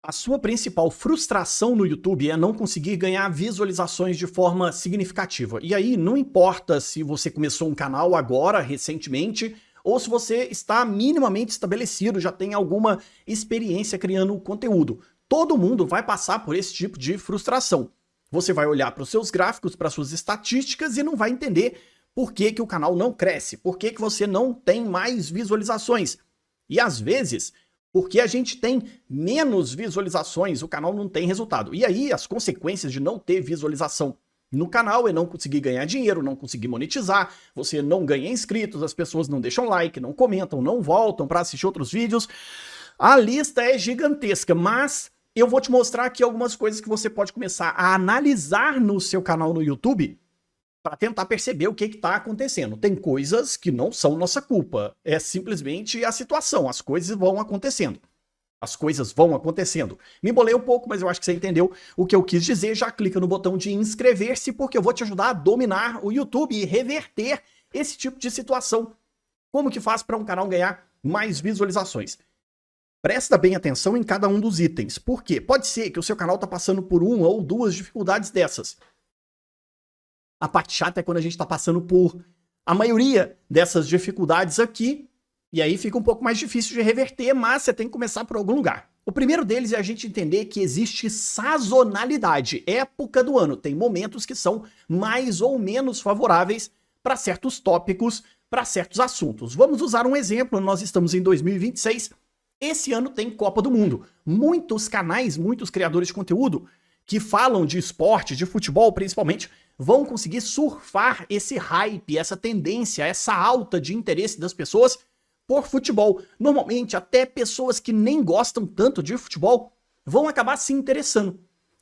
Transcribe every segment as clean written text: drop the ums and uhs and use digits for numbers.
A sua principal frustração no YouTube é não conseguir ganhar visualizações de forma significativa. E aí, não importa se você começou um canal agora, recentemente, ou se você está minimamente estabelecido, já tem alguma experiência criando conteúdo. Todo mundo vai passar por esse tipo de frustração. Você vai olhar para os seus gráficos, para suas estatísticas e não vai entender por que o canal não cresce, por que você não tem mais visualizações. E às vezes, porque a gente tem menos visualizações, o canal não tem resultado. E aí as consequências de não ter visualização no canal é não conseguir ganhar dinheiro, não conseguir monetizar, você não ganha inscritos, as pessoas não deixam like, não comentam, não voltam para assistir outros vídeos. A lista é gigantesca, mas eu vou te mostrar aqui algumas coisas que você pode começar a analisar no seu canal no YouTube para tentar perceber o que está acontecendo. Tem coisas que não são nossa culpa, é simplesmente a situação, as coisas vão acontecendo. As coisas vão acontecendo. Me embolei um pouco, mas eu acho que você entendeu o que eu quis dizer. Já clica no botão de inscrever-se, porque eu vou te ajudar a dominar o YouTube e reverter esse tipo de situação. Como que faz para um canal ganhar mais visualizações? Presta bem atenção em cada um dos itens. Por quê? Pode ser que o seu canal está passando por uma ou duas dificuldades dessas. A parte chata é quando a gente está passando por a maioria dessas dificuldades aqui, e aí fica um pouco mais difícil de reverter, mas você tem que começar por algum lugar. O primeiro deles é a gente entender que existe sazonalidade, época do ano. Tem momentos que são mais ou menos favoráveis para certos tópicos, para certos assuntos. Vamos usar um exemplo, nós estamos em 2026, esse ano tem Copa do Mundo. Muitos canais, muitos criadores de conteúdo que falam de esporte, de futebol principalmente, vão conseguir surfar esse hype, essa tendência, essa alta de interesse das pessoas por futebol. Normalmente, até pessoas que nem gostam tanto de futebol vão acabar se interessando.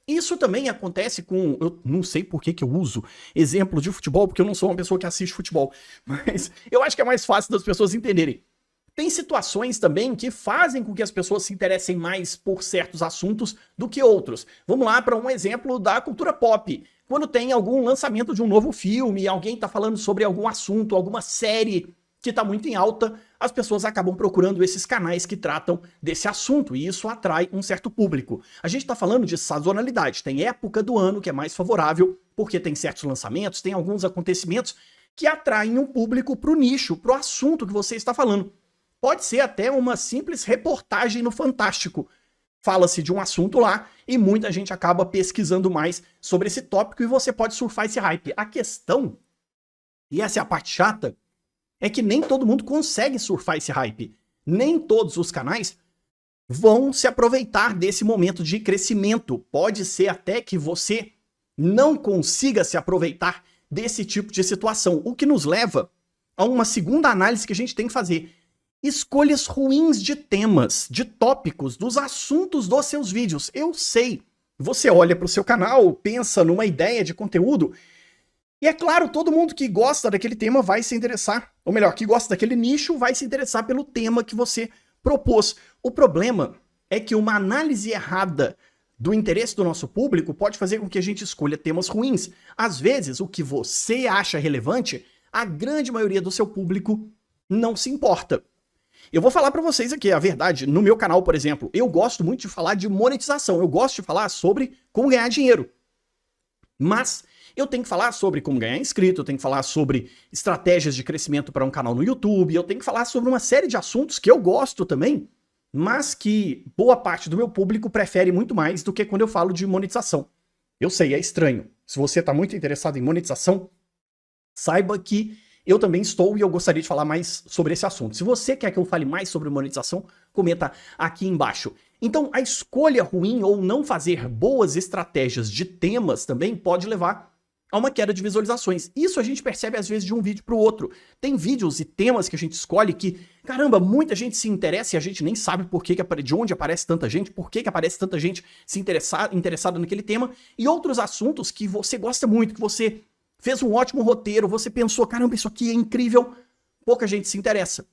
Isso também acontece com... Eu não sei por que eu uso exemplo de futebol, porque eu não sou uma pessoa que assiste futebol, mas eu acho que é mais fácil das pessoas entenderem. Tem situações também que fazem com que as pessoas se interessem mais por certos assuntos do que outros. Vamos lá para um exemplo da cultura pop. Quando tem algum lançamento de um novo filme, alguém está falando sobre algum assunto, alguma série que está muito em alta, as pessoas acabam procurando esses canais que tratam desse assunto, e isso atrai um certo público. A gente está falando de sazonalidade, tem época do ano que é mais favorável, porque tem certos lançamentos, tem alguns acontecimentos que atraem um público para o nicho, para o assunto que você está falando. Pode ser até uma simples reportagem no Fantástico. Fala-se de um assunto lá e muita gente acaba pesquisando mais sobre esse tópico e você pode surfar esse hype. A questão, e essa é a parte chata, é que nem todo mundo consegue surfar esse hype. Nem todos os canais vão se aproveitar desse momento de crescimento. Pode ser até que você não consiga se aproveitar desse tipo de situação, o que nos leva a uma segunda análise que a gente tem que fazer. Escolhas ruins de temas, de tópicos, dos assuntos dos seus vídeos. Eu sei, você olha para o seu canal, pensa numa ideia de conteúdo, e é claro, todo mundo que gosta daquele tema vai se interessar, ou melhor, que gosta daquele nicho vai se interessar pelo tema que você propôs. O problema é que uma análise errada do interesse do nosso público pode fazer com que a gente escolha temas ruins. Às vezes, o que você acha relevante, a grande maioria do seu público não se importa. Eu vou falar pra vocês aqui a verdade, no meu canal, por exemplo, eu gosto muito de falar de monetização, eu gosto de falar sobre como ganhar dinheiro. Mas eu tenho que falar sobre como ganhar inscrito, eu tenho que falar sobre estratégias de crescimento para um canal no YouTube, eu tenho que falar sobre uma série de assuntos que eu gosto também, mas que boa parte do meu público prefere muito mais do que quando eu falo de monetização. Eu sei, é estranho. Se você está muito interessado em monetização, saiba que eu também estou e eu gostaria de falar mais sobre esse assunto. Se você quer que eu fale mais sobre monetização, comenta aqui embaixo. Então, a escolha ruim ou não fazer boas estratégias de temas também pode levar a uma queda de visualizações. Isso a gente percebe às vezes de um vídeo para o outro. Tem vídeos e temas que a gente escolhe que, caramba, muita gente se interessa e a gente nem sabe de onde aparece tanta gente, por que aparece tanta gente se interessada naquele tema, e outros assuntos que você gosta muito, que você fez um ótimo roteiro, você pensou, caramba, isso aqui é incrível, pouca gente se interessa.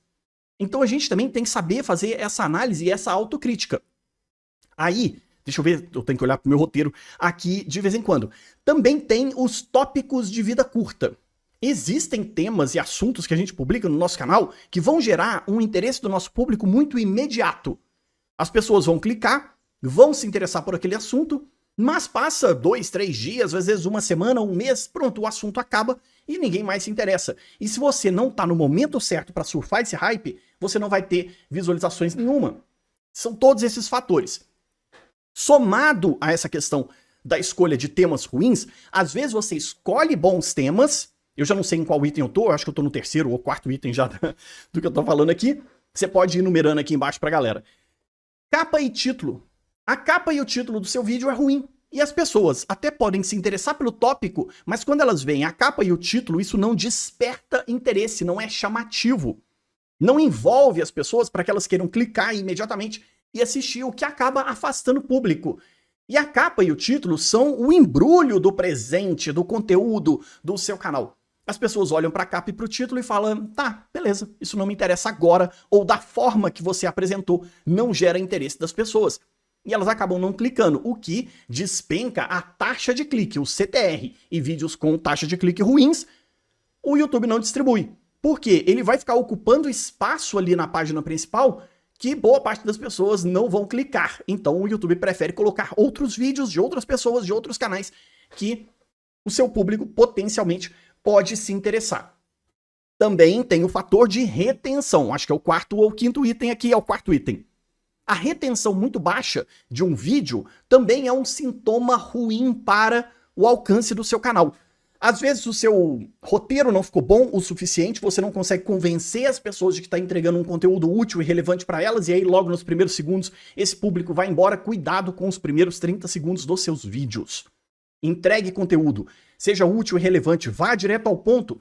Então a gente também tem que saber fazer essa análise e essa autocrítica. Aí, deixa eu ver, eu tenho que olhar pro meu roteiro aqui de vez em quando. Também tem os tópicos de vida curta. Existem temas e assuntos que a gente publica no nosso canal que vão gerar um interesse do nosso público muito imediato. As pessoas vão clicar, vão se interessar por aquele assunto, mas passa 2, 3 dias, às vezes uma semana, um mês, pronto, o assunto acaba e ninguém mais se interessa. E se você não tá no momento certo para surfar esse hype, você não vai ter visualizações nenhuma. São todos esses fatores. Somado a essa questão da escolha de temas ruins, às vezes você escolhe bons temas, eu já não sei em qual item eu tô, acho que eu tô no 3º ou 4º item já do que eu tô falando aqui, você pode ir numerando aqui embaixo pra galera. Capa e título. A capa e o título do seu vídeo é ruim. E as pessoas até podem se interessar pelo tópico, mas quando elas veem a capa e o título, isso não desperta interesse, não é chamativo. Não envolve as pessoas para que elas queiram clicar imediatamente e assistir, o que acaba afastando o público. E a capa e o título são o embrulho do presente, do conteúdo do seu canal. As pessoas olham para a capa e para o título e falam, tá, beleza, isso não me interessa agora, ou da forma que você apresentou, não gera interesse das pessoas. E elas acabam não clicando, o que despenca a taxa de clique, o CTR, e vídeos com taxa de clique ruins, o YouTube não distribui. Por quê? Ele vai ficar ocupando espaço ali na página principal que boa parte das pessoas não vão clicar. Então o YouTube prefere colocar outros vídeos de outras pessoas, de outros canais, que o seu público potencialmente pode se interessar. Também tem o fator de retenção, acho que é o 4º ou 5º item aqui, é o 4º item. A retenção muito baixa de um vídeo também é um sintoma ruim para o alcance do seu canal. Às vezes o seu roteiro não ficou bom o suficiente, você não consegue convencer as pessoas de que está entregando um conteúdo útil e relevante para elas, e aí logo nos primeiros segundos esse público vai embora. Cuidado com os primeiros 30 segundos dos seus vídeos. Entregue conteúdo, seja útil e relevante, vá direto ao ponto,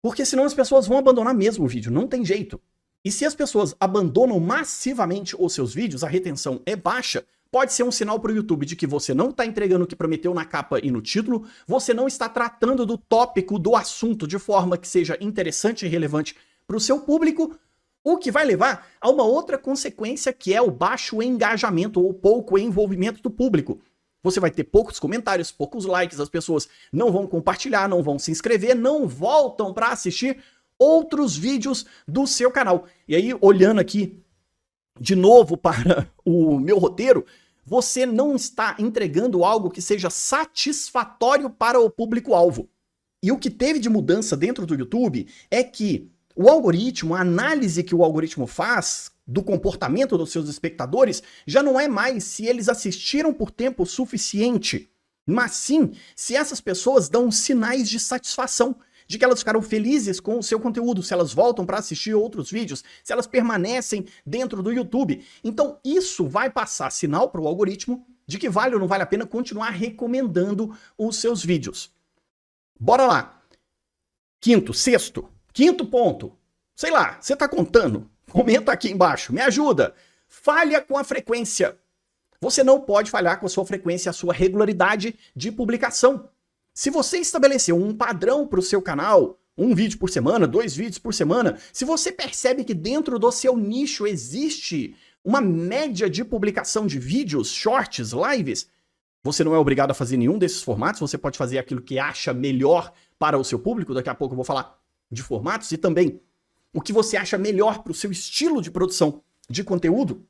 porque senão as pessoas vão abandonar mesmo o vídeo, não tem jeito. E se as pessoas abandonam massivamente os seus vídeos, a retenção é baixa, pode ser um sinal para o YouTube de que você não está entregando o que prometeu na capa e no título, você não está tratando do tópico, do assunto, de forma que seja interessante e relevante para o seu público, o que vai levar a uma outra consequência, que é o baixo engajamento ou pouco envolvimento do público. Você vai ter poucos comentários, poucos likes, as pessoas não vão compartilhar, não vão se inscrever, não voltam para assistir outros vídeos do seu canal. E aí, olhando aqui de novo para o meu roteiro, você não está entregando algo que seja satisfatório para o público-alvo. E o que teve de mudança dentro do YouTube é que o algoritmo, a análise que o algoritmo faz do comportamento dos seus espectadores, já não é mais se eles assistiram por tempo suficiente, mas sim se essas pessoas dão sinais de satisfação, de que elas ficaram felizes com o seu conteúdo, se elas voltam para assistir outros vídeos, se elas permanecem dentro do YouTube. Então isso vai passar sinal para o algoritmo de que vale ou não vale a pena continuar recomendando os seus vídeos. Bora lá. Quinto ponto. Sei lá, você tá contando? Comenta aqui embaixo, me ajuda. Falha com a frequência. Você não pode falhar com a sua frequência, a sua regularidade de publicação. Se você estabeleceu um padrão para o seu canal, 1 vídeo por semana, 2 vídeos por semana, se você percebe que dentro do seu nicho existe uma média de publicação de vídeos, shorts, lives, você não é obrigado a fazer nenhum desses formatos, você pode fazer aquilo que acha melhor para o seu público, daqui a pouco eu vou falar de formatos, e também o que você acha melhor para o seu estilo de produção de conteúdo,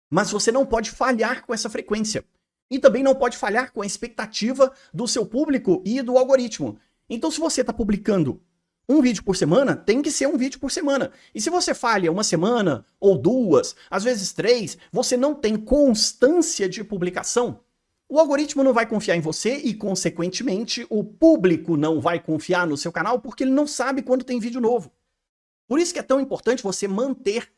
mas você não pode falhar com essa frequência. E também não pode falhar com a expectativa do seu público e do algoritmo. Então, se você está publicando 1 vídeo por semana, tem que ser 1 vídeo por semana. E se você falha 1 semana, ou 2, às vezes 3, você não tem constância de publicação, o algoritmo não vai confiar em você e, consequentemente, o público não vai confiar no seu canal porque ele não sabe quando tem vídeo novo. Por isso que é tão importante você manter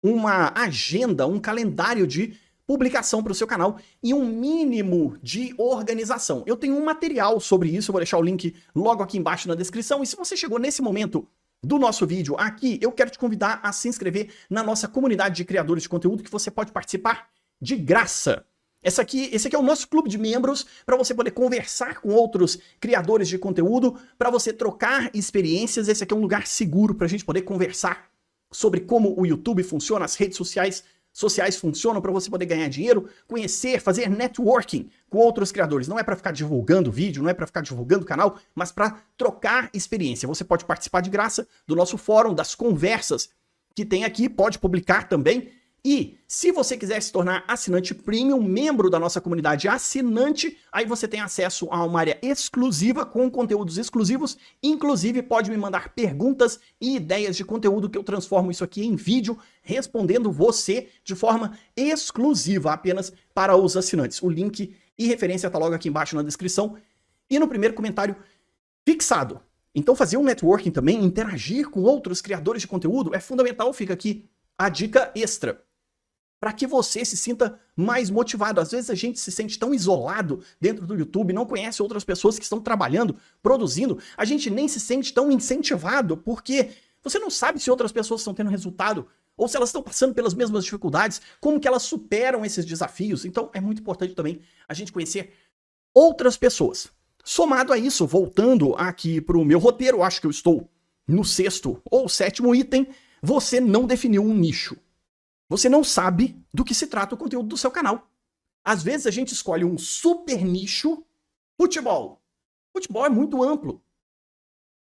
uma agenda, um calendário de publicação para o seu canal e um mínimo de organização. Eu tenho um material sobre isso, eu vou deixar o link logo aqui embaixo na descrição, e se você chegou nesse momento do nosso vídeo aqui, eu quero te convidar a se inscrever na nossa comunidade de criadores de conteúdo, que você pode participar de graça. Esse aqui é o nosso clube de membros, para você poder conversar com outros criadores de conteúdo, para você trocar experiências. Esse aqui é um lugar seguro para a gente poder conversar sobre como o YouTube funciona, as redes sociais funcionam, para você poder ganhar dinheiro, conhecer, fazer networking com outros criadores. Não é para ficar divulgando vídeo, não é para ficar divulgando canal, mas para trocar experiência. Você pode participar de graça do nosso fórum, das conversas que tem aqui, pode publicar também. E se você quiser se tornar assinante premium, membro da nossa comunidade assinante, aí você tem acesso a uma área exclusiva com conteúdos exclusivos. Inclusive pode me mandar perguntas e ideias de conteúdo que eu transformo isso aqui em vídeo, respondendo você de forma exclusiva apenas para os assinantes. O link e referência tá logo aqui embaixo na descrição e no primeiro comentário fixado. Então fazer um networking também, interagir com outros criadores de conteúdo é fundamental. Fica aqui a dica extra, para que você se sinta mais motivado. Às vezes a gente se sente tão isolado dentro do YouTube, não conhece outras pessoas que estão trabalhando, produzindo, a gente nem se sente tão incentivado, porque você não sabe se outras pessoas estão tendo resultado, ou se elas estão passando pelas mesmas dificuldades, como que elas superam esses desafios. Então é muito importante também a gente conhecer outras pessoas. Somado a isso, voltando aqui para o meu roteiro, acho que eu estou no 6º ou 7º item, você não definiu um nicho. Você não sabe do que se trata o conteúdo do seu canal. Às vezes a gente escolhe um super nicho, futebol. Futebol é muito amplo.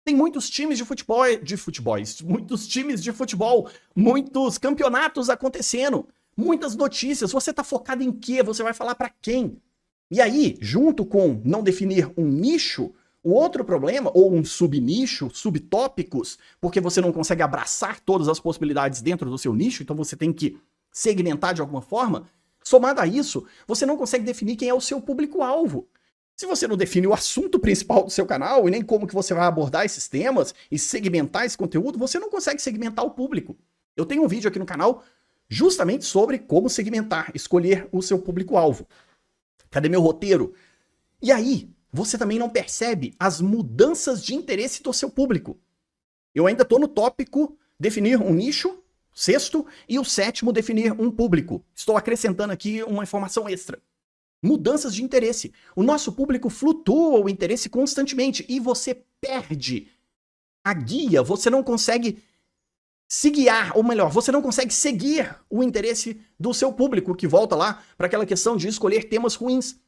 Tem muitos times muitos times de futebol, muitos campeonatos acontecendo, muitas notícias. Você está focado em quê? Você vai falar para quem? E aí, junto com não definir um nicho, o outro problema, ou um subnicho, subtópicos, porque você não consegue abraçar todas as possibilidades dentro do seu nicho, então você tem que segmentar de alguma forma. Somado a isso, você não consegue definir quem é o seu público-alvo. Se você não define o assunto principal do seu canal e nem como que você vai abordar esses temas e segmentar esse conteúdo, você não consegue segmentar o público. Eu tenho um vídeo aqui no canal justamente sobre como segmentar, escolher o seu público-alvo. Cadê meu roteiro? E aí, você também não percebe as mudanças de interesse do seu público. Eu ainda estou no tópico definir um nicho, 6º, e o 7º definir um público. Estou acrescentando aqui uma informação extra. Mudanças de interesse. O nosso público flutua o interesse constantemente e você perde a guia, você não consegue se guiar, ou melhor, você não consegue seguir o interesse do seu público, que volta lá para aquela questão de escolher temas ruins.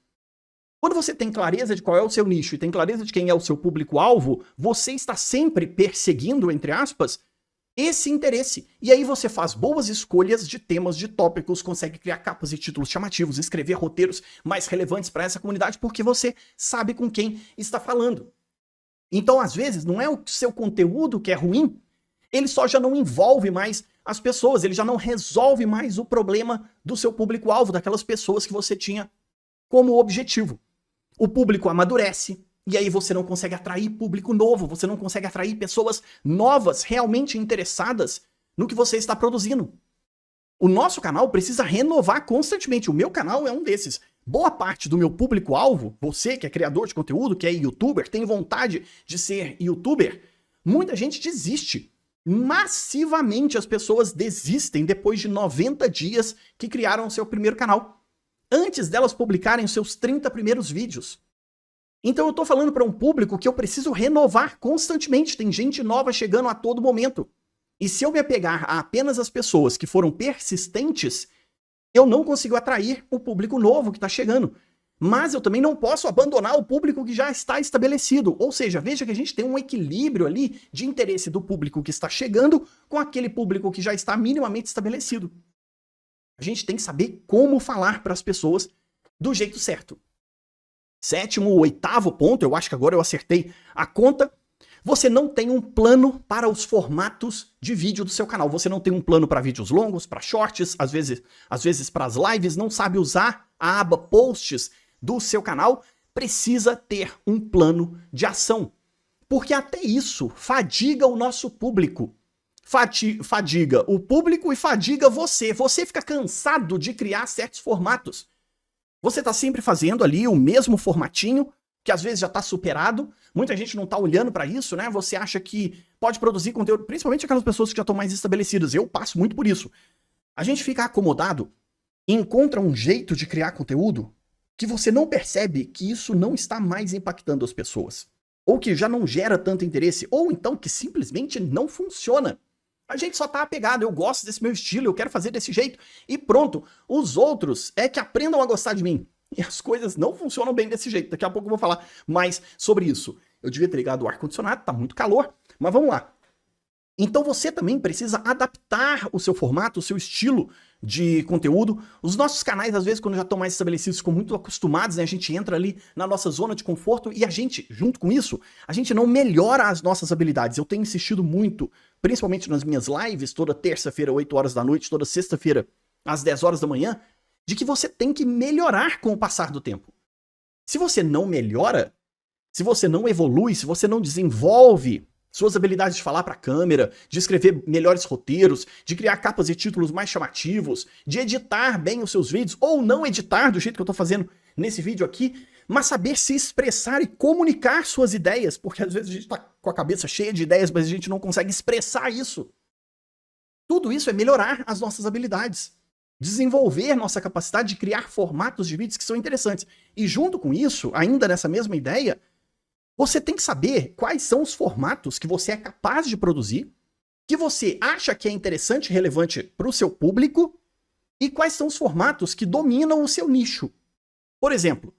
Quando você tem clareza de qual é o seu nicho e tem clareza de quem é o seu público-alvo, você está sempre perseguindo, entre aspas, esse interesse. E aí você faz boas escolhas de temas, de tópicos, consegue criar capas e títulos chamativos, escrever roteiros mais relevantes para essa comunidade, porque você sabe com quem está falando. Então, às vezes, não é o seu conteúdo que é ruim, ele só já não envolve mais as pessoas, ele já não resolve mais o problema do seu público-alvo, daquelas pessoas que você tinha como objetivo. O público amadurece, e aí você não consegue atrair público novo, você não consegue atrair pessoas novas, realmente interessadas no que você está produzindo. O nosso canal precisa renovar constantemente, o meu canal é um desses. Boa parte do meu público-alvo, você que é criador de conteúdo, que é youtuber, tem vontade de ser youtuber, muita gente desiste. Massivamente as pessoas desistem depois de 90 dias que criaram o seu primeiro canal, antes delas publicarem os seus 30 primeiros vídeos. Então eu tô falando para um público que eu preciso renovar constantemente, tem gente nova chegando a todo momento. E se eu me apegar a apenas as pessoas que foram persistentes, eu não consigo atrair o público novo que está chegando. Mas eu também não posso abandonar o público que já está estabelecido. Ou seja, veja que a gente tem um equilíbrio ali de interesse do público que está chegando com aquele público que já está minimamente estabelecido. A gente tem que saber como falar para as pessoas do jeito certo. 7º ou 8º ponto, eu acho que agora eu acertei a conta. Você não tem um plano para os formatos de vídeo do seu canal. Você não tem um plano para vídeos longos, para shorts, às vezes para as lives, não sabe usar a aba posts do seu canal, precisa ter um plano de ação. Porque até isso fadiga o nosso público. Fadiga o público e fadiga você. Você fica cansado de criar certos formatos. Você está sempre fazendo ali o mesmo formatinho, que às vezes já está superado. Muita gente não está olhando para isso, né? Você acha que pode produzir conteúdo, principalmente aquelas pessoas que já estão mais estabelecidas. Eu passo muito por isso. A gente fica acomodado e encontra um jeito de criar conteúdo que você não percebe que isso não está mais impactando as pessoas. Ou que já não gera tanto interesse, ou então que simplesmente não funciona. A gente só tá apegado, eu gosto desse meu estilo, eu quero fazer desse jeito, e pronto. Os outros é que aprendam a gostar de mim. E as coisas não funcionam bem desse jeito. Daqui a pouco eu vou falar mais sobre isso. Eu devia ter ligado o ar-condicionado, tá muito calor, mas vamos lá. Então você também precisa adaptar o seu formato, o seu estilo de conteúdo. Os nossos canais, às vezes, quando já estão mais estabelecidos, ficam muito acostumados, né? A gente entra ali na nossa zona de conforto e a gente, junto com isso, a gente não melhora as nossas habilidades. Eu tenho insistido muito, principalmente nas minhas lives, toda terça-feira, 8 horas da noite, toda sexta-feira, às 10 horas da manhã, de que você tem que melhorar com o passar do tempo. Se você não melhora, se você não evolui, se você não desenvolve suas habilidades de falar para a câmera, de escrever melhores roteiros, de criar capas e títulos mais chamativos, de editar bem os seus vídeos, ou não editar do jeito que eu estou fazendo nesse vídeo aqui, mas saber se expressar e comunicar suas ideias, porque às vezes a gente está com a cabeça cheia de ideias, mas a gente não consegue expressar isso. Tudo isso é melhorar as nossas habilidades, desenvolver nossa capacidade de criar formatos de vídeos que são interessantes. E junto com isso, ainda nessa mesma ideia, você tem que saber quais são os formatos que você é capaz de produzir, que você acha que é interessante e relevante para o seu público, e quais são os formatos que dominam o seu nicho. Por exemplo,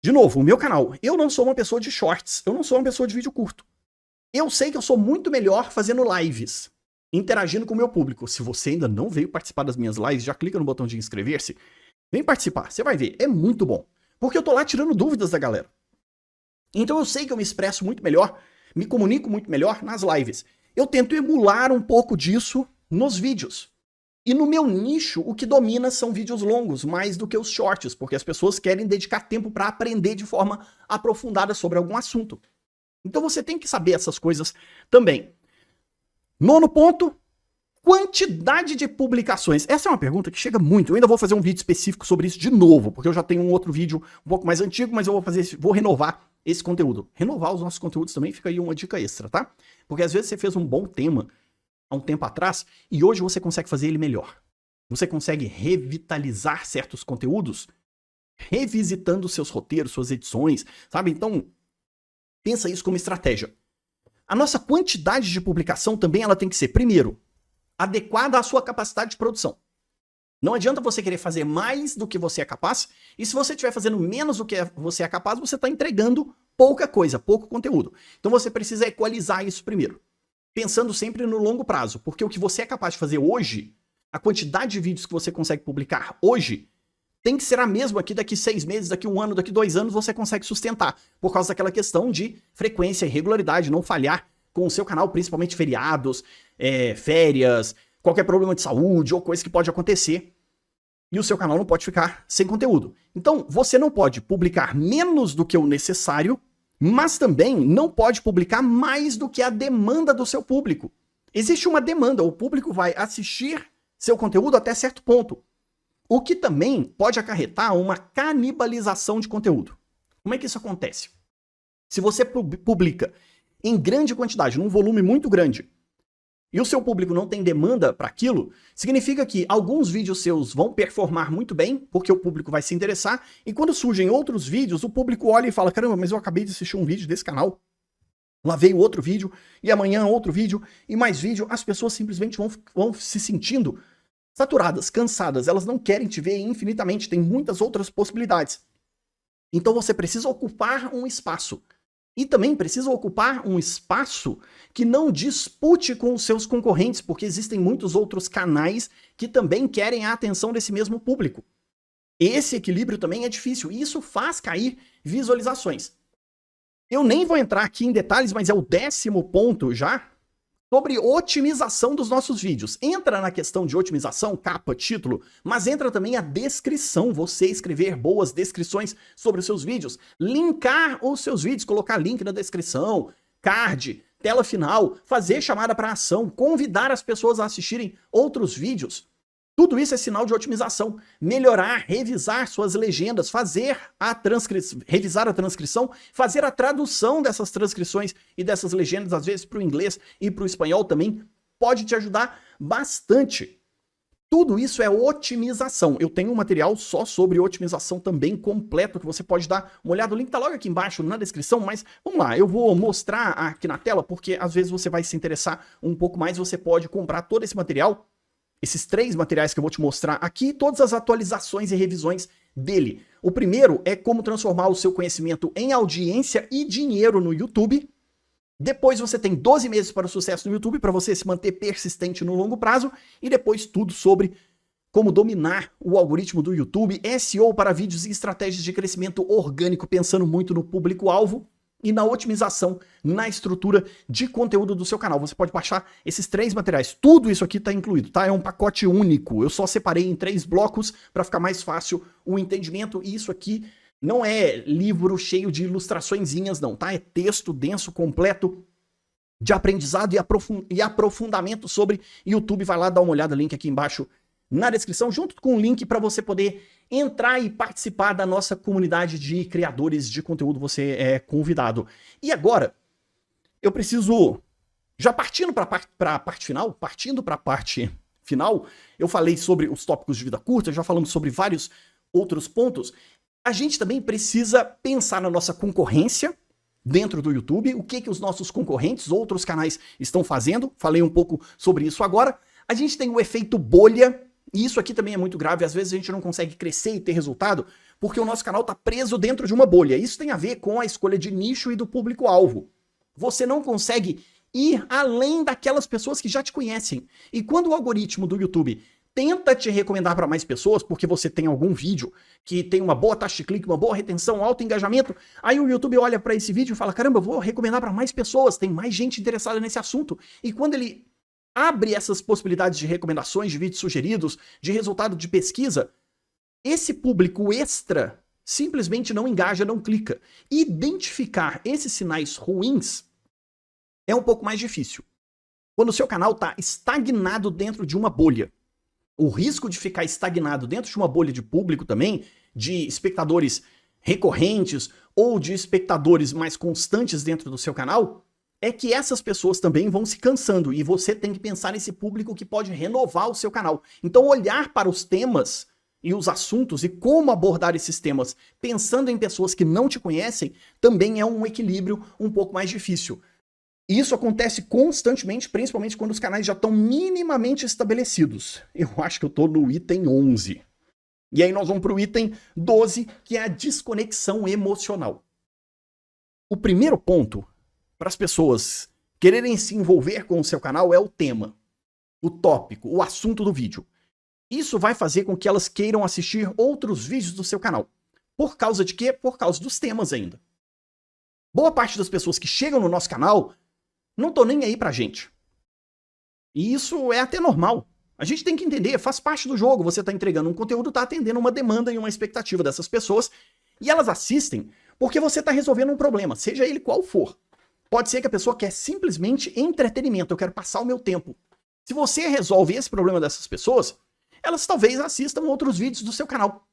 de novo, o meu canal, eu não sou uma pessoa de shorts, eu não sou uma pessoa de vídeo curto. Eu sei que eu sou muito melhor fazendo lives, interagindo com o meu público. Se você ainda não veio participar das minhas lives, já clica no botão de inscrever-se, vem participar, você vai ver, é muito bom. Porque eu tô lá tirando dúvidas da galera. Então eu sei que eu me expresso muito melhor, me comunico muito melhor nas lives. Eu tento emular um pouco disso nos vídeos. E no meu nicho, o que domina são vídeos longos, mais do que os shorts, porque as pessoas querem dedicar tempo para aprender de forma aprofundada sobre algum assunto. Então você tem que saber essas coisas também. Nono ponto, quantidade de publicações. Essa é uma pergunta que chega muito. Eu ainda vou fazer um vídeo específico sobre isso de novo, porque eu já tenho um outro vídeo um pouco mais antigo, mas eu vou renovar esse conteúdo. Renovar os nossos conteúdos também fica aí uma dica extra, tá? Porque às vezes você fez um bom tema há um tempo atrás e hoje você consegue fazer ele melhor. Você consegue revitalizar certos conteúdos revisitando seus roteiros, suas edições, sabe? Então, pensa isso como estratégia. A nossa quantidade de publicação também ela tem que ser, primeiro, adequada à sua capacidade de produção. Não adianta você querer fazer mais do que você é capaz, e se você estiver fazendo menos do que você é capaz, você está entregando pouca coisa, pouco conteúdo. Então você precisa equalizar isso primeiro, pensando sempre no longo prazo, porque o que você é capaz de fazer hoje, a quantidade de vídeos que você consegue publicar hoje, tem que ser a mesma que daqui 6 meses, daqui 1 ano, daqui 2 anos você consegue sustentar, por causa daquela questão de frequência e regularidade, não falhar com o seu canal, principalmente feriados, férias, qualquer problema de saúde ou coisa que pode acontecer, e o seu canal não pode ficar sem conteúdo. Então, você não pode publicar menos do que o necessário, mas também não pode publicar mais do que a demanda do seu público. Existe uma demanda, o público vai assistir seu conteúdo até certo ponto, o que também pode acarretar uma canibalização de conteúdo. Como é que isso acontece? Se você publica em grande quantidade, num volume muito grande, e o seu público não tem demanda para aquilo, significa que alguns vídeos seus vão performar muito bem, porque o público vai se interessar, e quando surgem outros vídeos, o público olha e fala, caramba, mas eu acabei de assistir um vídeo desse canal, lá veio outro vídeo, e amanhã outro vídeo, e mais vídeo, as pessoas simplesmente vão se sentindo saturadas, cansadas, elas não querem te ver infinitamente, tem muitas outras possibilidades. Então você precisa ocupar um espaço. E também precisa ocupar um espaço que não dispute com os seus concorrentes, porque existem muitos outros canais que também querem a atenção desse mesmo público. Esse equilíbrio também é difícil, e isso faz cair visualizações. Eu nem vou entrar aqui em detalhes, mas é o 10º ponto já, sobre otimização dos nossos vídeos. Entra na questão de otimização, capa, título, mas entra também a descrição, você escrever boas descrições sobre os seus vídeos, linkar os seus vídeos, colocar link na descrição, card, tela final, fazer chamada para ação, convidar as pessoas a assistirem outros vídeos. Tudo isso é sinal de otimização. Melhorar, revisar suas legendas, revisar a transcrição, fazer a tradução dessas transcrições e dessas legendas, às vezes para o inglês e para o espanhol também, pode te ajudar bastante. Tudo isso é otimização. Eu tenho um material só sobre otimização também completo, que você pode dar uma olhada. O link está logo aqui embaixo na descrição, mas vamos lá, eu vou mostrar aqui na tela, porque às vezes você vai se interessar um pouco mais, você pode comprar todo esse material, esses 3 materiais que eu vou te mostrar aqui, todas as atualizações e revisões dele. O primeiro é como transformar o seu conhecimento em audiência e dinheiro no YouTube. Depois você tem 12 meses para o sucesso no YouTube, para você se manter persistente no longo prazo. E depois tudo sobre como dominar o algoritmo do YouTube, SEO para vídeos e estratégias de crescimento orgânico, pensando muito no público-alvo e na otimização na estrutura de conteúdo do seu canal. Você pode baixar esses 3 materiais. Tudo isso aqui está incluído, tá? É um pacote único. Eu só separei em 3 blocos para ficar mais fácil o entendimento. E isso aqui não é livro cheio de ilustraçõezinhas, não, tá? É texto denso, completo, de aprendizado e aprofundamento sobre YouTube. Vai lá dar uma olhada, link aqui embaixo na descrição, junto com o link para você poder entrar e participar da nossa comunidade de criadores de conteúdo. Você é convidado. E agora, eu preciso, já partindo para a parte final, eu falei sobre os tópicos de vida curta, já falamos sobre vários outros pontos. A gente também precisa pensar na nossa concorrência dentro do YouTube, o que os nossos concorrentes, outros canais estão fazendo. Falei um pouco sobre isso agora. A gente tem o efeito bolha, e isso aqui também é muito grave. Às vezes a gente não consegue crescer e ter resultado porque o nosso canal está preso dentro de uma bolha. Isso tem a ver com a escolha de nicho e do público-alvo. Você não consegue ir além daquelas pessoas que já te conhecem. E quando o algoritmo do YouTube tenta te recomendar para mais pessoas, porque você tem algum vídeo que tem uma boa taxa de clique, uma boa retenção, alto engajamento, aí o YouTube olha para esse vídeo e fala, caramba, eu vou recomendar para mais pessoas, tem mais gente interessada nesse assunto. E quando ele abre essas possibilidades de recomendações, de vídeos sugeridos, de resultado de pesquisa, esse público extra simplesmente não engaja, não clica. Identificar esses sinais ruins é um pouco mais difícil. Quando o seu canal está estagnado dentro de uma bolha, o risco de ficar estagnado dentro de uma bolha de público também, de espectadores recorrentes ou de espectadores mais constantes dentro do seu canal, é que essas pessoas também vão se cansando e você tem que pensar nesse público que pode renovar o seu canal. Então olhar para os temas e os assuntos e como abordar esses temas pensando em pessoas que não te conhecem também é um equilíbrio um pouco mais difícil. E isso acontece constantemente, principalmente quando os canais já estão minimamente estabelecidos. Eu acho que eu estou no item 11. E aí nós vamos para o item 12, que é a desconexão emocional. O primeiro ponto para as pessoas quererem se envolver com o seu canal é o tema, o tópico, o assunto do vídeo. Isso vai fazer com que elas queiram assistir outros vídeos do seu canal. Por causa de quê? Por causa dos temas ainda. Boa parte das pessoas que chegam no nosso canal não estão nem aí pra gente. E isso é até normal. A gente tem que entender, faz parte do jogo. Você está entregando um conteúdo, está atendendo uma demanda e uma expectativa dessas pessoas, e elas assistem porque você está resolvendo um problema, seja ele qual for. Pode ser que a pessoa quer simplesmente entretenimento, eu quero passar o meu tempo. Se você resolve esse problema dessas pessoas, elas talvez assistam outros vídeos do seu canal.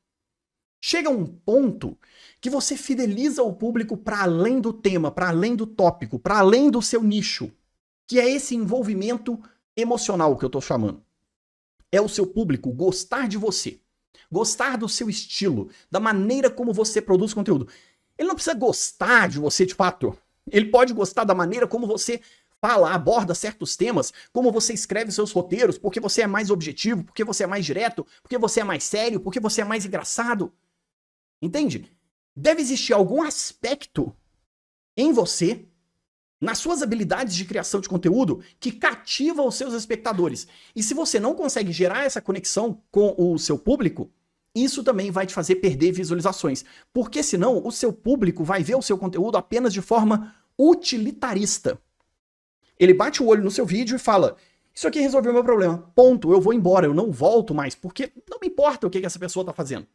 Chega um ponto que você fideliza o público para além do tema, para além do tópico, para além do seu nicho, que é esse envolvimento emocional que eu estou chamando. É o seu público gostar de você, gostar do seu estilo, da maneira como você produz conteúdo. Ele não precisa gostar de você de fato. Ele pode gostar da maneira como você fala, aborda certos temas, como você escreve seus roteiros, porque você é mais objetivo, porque você é mais direto, porque você é mais sério, porque você é mais engraçado. Entende? Deve existir algum aspecto em você, nas suas habilidades de criação de conteúdo, que cativa os seus espectadores. E se você não consegue gerar essa conexão com o seu público, isso também vai te fazer perder visualizações. Porque senão o seu público vai ver o seu conteúdo apenas de forma utilitarista. Ele bate o olho no seu vídeo e fala, isso aqui resolveu o meu problema, ponto, eu vou embora, eu não volto mais, porque não me importa o que essa pessoa está fazendo.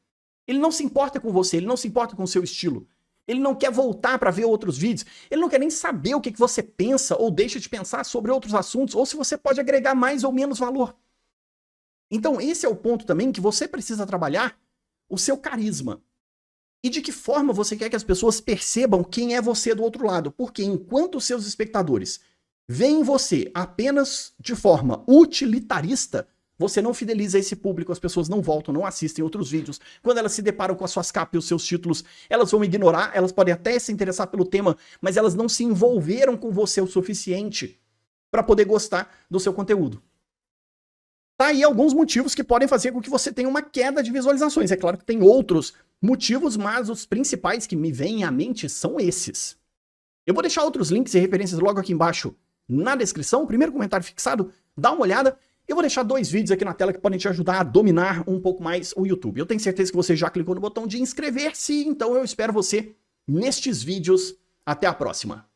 Ele não se importa com você, ele não se importa com o seu estilo. Ele não quer voltar para ver outros vídeos, ele não quer nem saber o que você pensa ou deixa de pensar sobre outros assuntos, ou se você pode agregar mais ou menos valor. Então esse é o ponto também que você precisa trabalhar o seu carisma. E de que forma você quer que as pessoas percebam quem é você do outro lado. Porque enquanto os seus espectadores veem você apenas de forma utilitarista, você não fideliza esse público, as pessoas não voltam, não assistem outros vídeos. Quando elas se deparam com as suas capas e os seus títulos, elas vão ignorar, elas podem até se interessar pelo tema, mas elas não se envolveram com você o suficiente para poder gostar do seu conteúdo. Tá aí alguns motivos que podem fazer com que você tenha uma queda de visualizações. É claro que tem outros motivos, mas os principais que me vêm à mente são esses. Eu vou deixar outros links e referências logo aqui embaixo na descrição. O primeiro comentário fixado, dá uma olhada. Eu vou deixar 2 vídeos aqui na tela que podem te ajudar a dominar um pouco mais o YouTube. Eu tenho certeza que você já clicou no botão de inscrever-se, então eu espero você nestes vídeos. Até a próxima!